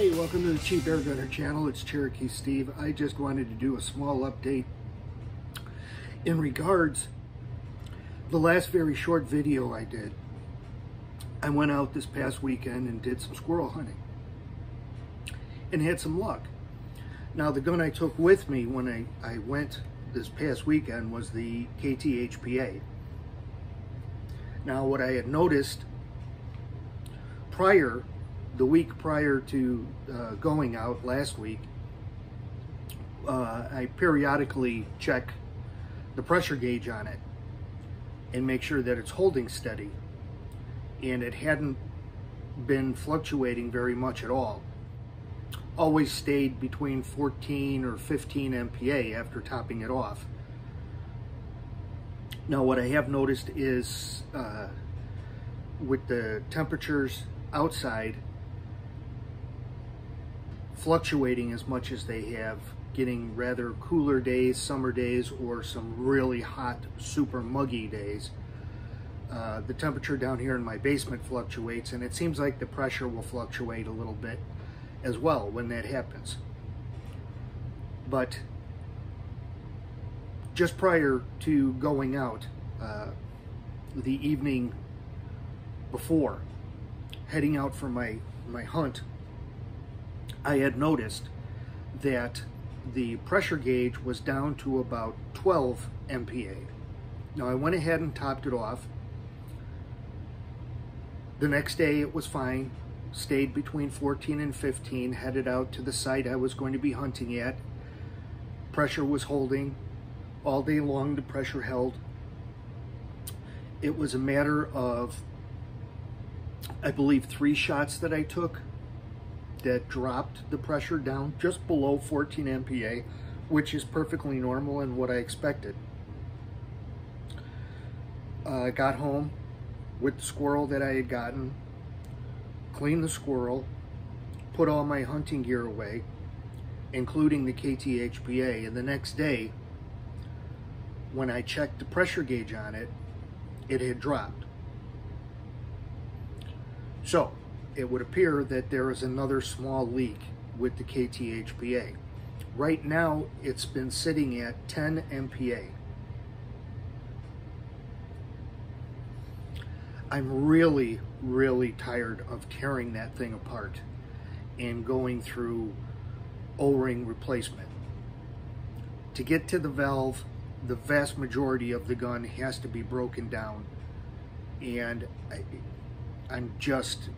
Hey, welcome to the Cheap Air Gunner channel. It's Cherokee Steve. I just wanted to do a small update in regards the last very short video I did. I went out this past weekend and did some squirrel hunting and had some luck. Now, the gun I took with me when I went this past weekend was the KT-HPA. Now, what I had noticed the week prior to going out last week, I periodically check the pressure gauge on it and make sure that it's holding steady, and it hadn't been fluctuating very much at all. Always stayed between 14 or 15 MPa after topping it off. Now, what I have noticed is with the temperatures outside fluctuating as much as they have, getting rather cooler days, summer days, or some really hot, super muggy days, the temperature down here in my basement fluctuates, and it seems like the pressure will fluctuate a little bit as well when that happens. But just prior to going out, the evening before, heading out for my hunt, I had noticed that the pressure gauge was down to about 12 MPa. Now, I went ahead and topped it off. The next day it was fine, stayed between 14 and 15, headed out to the site I was going to be hunting at. Pressure was holding all day long. The pressure held. It was a matter of, I believe, 3 shots that I took that dropped the pressure down just below 14 MPa, which is perfectly normal and what I expected. I got home with the squirrel that I had gotten, cleaned the squirrel, put all my hunting gear away, including the KT-HPA, and the next day, when I checked the pressure gauge on it, it had dropped. So, it would appear that there is another small leak with the KT-HPA. Right now, it's been sitting at 10 MPa. I'm really, really tired of tearing that thing apart and going through O-ring replacement. To get to the valve, the vast majority of the gun has to be broken down, and I'm just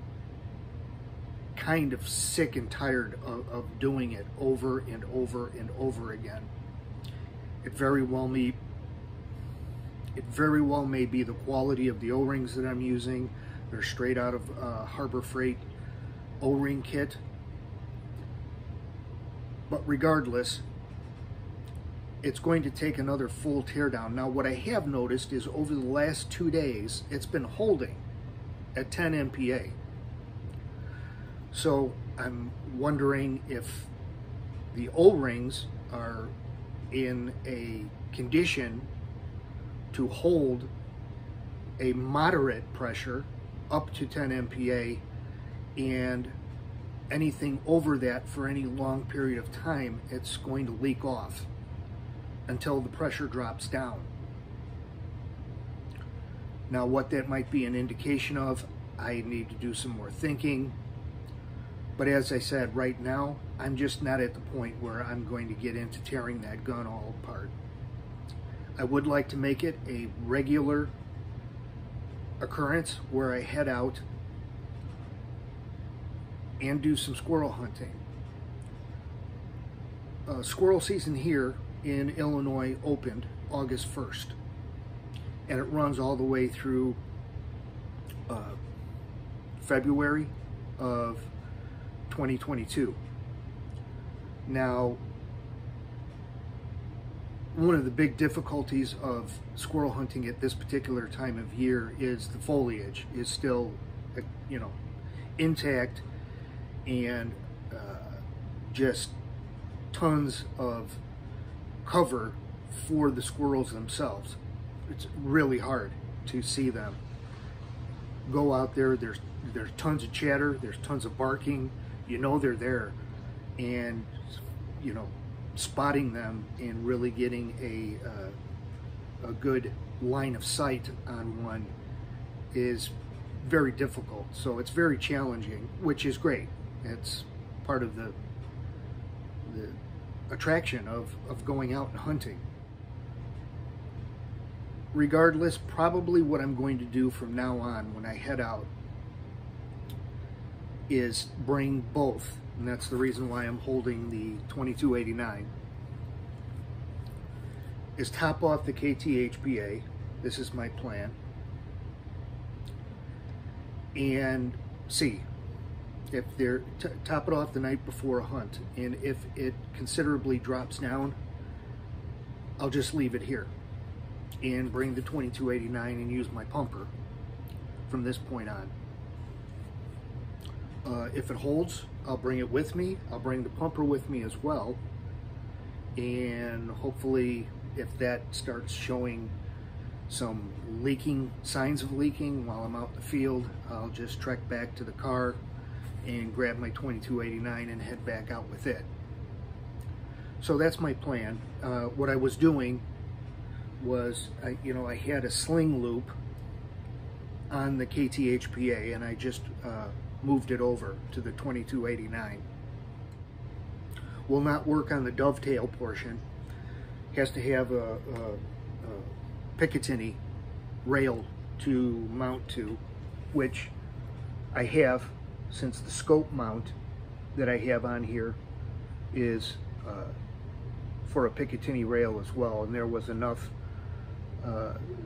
kind of sick and tired of doing it over and over and over again. It very well may be the quality of the O-rings that I'm using. They're straight out of Harbor Freight O-ring kit. But regardless, it's going to take another full teardown. Now, what I have noticed is over the last 2 days, it's been holding at 10 MPa. So I'm wondering if the O-rings are in a condition to hold a moderate pressure up to 10 MPa, and anything over that for any long period of time, it's going to leak off until the pressure drops down. Now, what that might be an indication of, I need to do some more thinking. But as I said, right now, I'm just not at the point where I'm going to get into tearing that gun all apart. I would like to make it a regular occurrence where I head out and do some squirrel hunting. Squirrel season here in Illinois opened August 1st, and it runs all the way through February of 2022. Now, one of the big difficulties of squirrel hunting at this particular time of year is the foliage is still, intact, and just tons of cover for the squirrels themselves. It's really hard to see them. Go out there, there's tons of chatter, there's tons of barking. You know they're there, and you know, spotting them and really getting a good line of sight on one is very difficult. So it's very challenging, which is great. It's part of the attraction of going out and hunting. Regardless, probably what I'm going to do from now on when I head out is bring both, and that's the reason why I'm holding the 2289, is top off the KTHPA. This is my plan. And see if they're top it off the night before a hunt, and if it considerably drops down, I'll just leave it here and bring the 2289 and use my pumper from this point on. If it holds, I'll bring it with me. I'll bring the pumper with me as well, and hopefully if that starts showing some leaking, signs of leaking while I'm out in the field, I'll just trek back to the car and grab my 2289 and head back out with it. So that's my plan. What I was doing was, I had a sling loop on the KTHPA, and I just moved it over to the 2289. Will not work on the dovetail portion. Has to have a Picatinny rail to mount to, which I have, since the scope mount that I have on here is for a Picatinny rail as well, and there was enough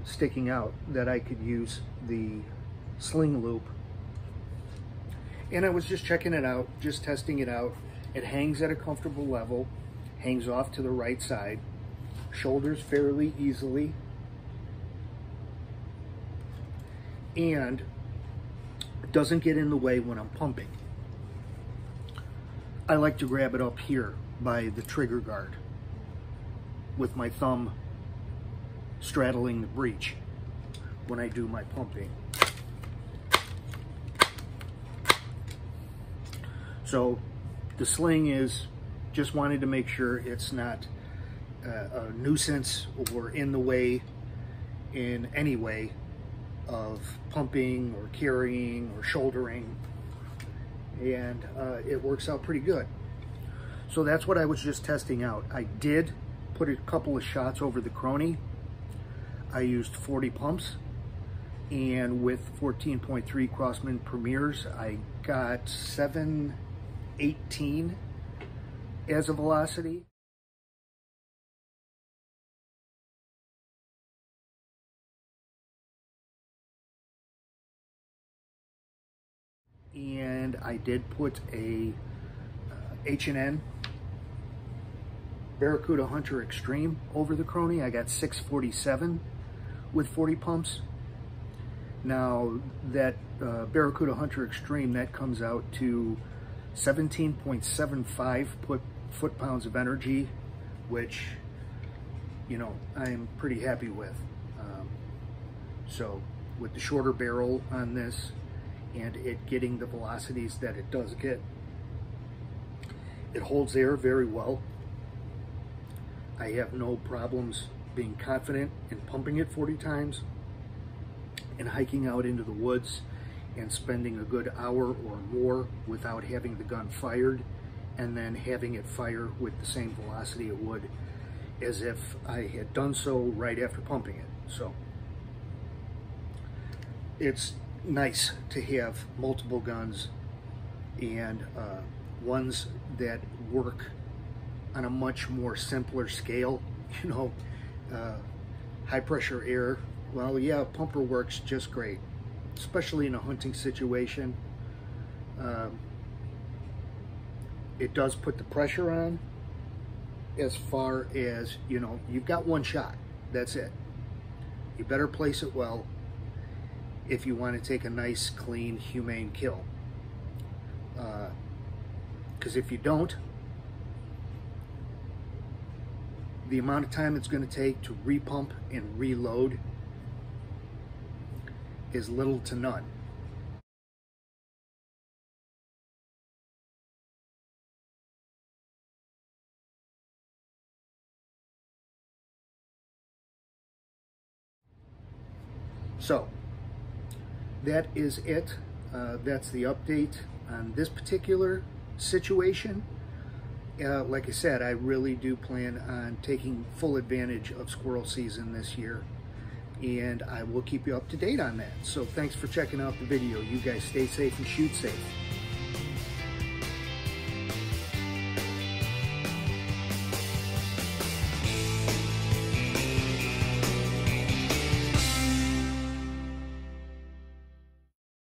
sticking out that I could use the sling loop. And I was just checking it out, just testing it out. It hangs at a comfortable level, hangs off to the right side, shoulders fairly easily, and doesn't get in the way when I'm pumping. I like to grab it up here by the trigger guard with my thumb straddling the breech when I do my pumping. So the sling is, just wanted to make sure it's not a nuisance or in the way in any way of pumping or carrying or shouldering, and it works out pretty good. So that's what I was just testing out. I did put a couple of shots over the Crony. I used 40 pumps, and with 14.3 Crossman Premiers, I got 718 as a velocity. And I did put a H&N Barracuda Hunter Extreme over the Crony. I got 647 with 40 pumps. Now that Barracuda Hunter Extreme, that comes out to 17.75 foot-pounds of energy, which, I'm pretty happy with. So with the shorter barrel on this, and it getting the velocities that it does get, it holds air very well. I have no problems being confident in pumping it 40 times and hiking out into the woods and spending a good hour or more without having the gun fired, and then having it fire with the same velocity it would as if I had done so right after pumping it. So it's nice to have multiple guns, and ones that work on a much more simpler scale. High pressure air, well, yeah, pumper works just great, especially in a hunting situation. It does put the pressure on, as far as, you've got one shot, that's it. You better place it well if you want to take a nice, clean, humane kill. Because if you don't, the amount of time it's going to take to repump and reload is little to none. So that is it. That's the update on this particular situation. Like I said, I really do plan on taking full advantage of squirrel season this year, and I will keep you up to date on that. So thanks for checking out the video. You guys stay safe and shoot safe.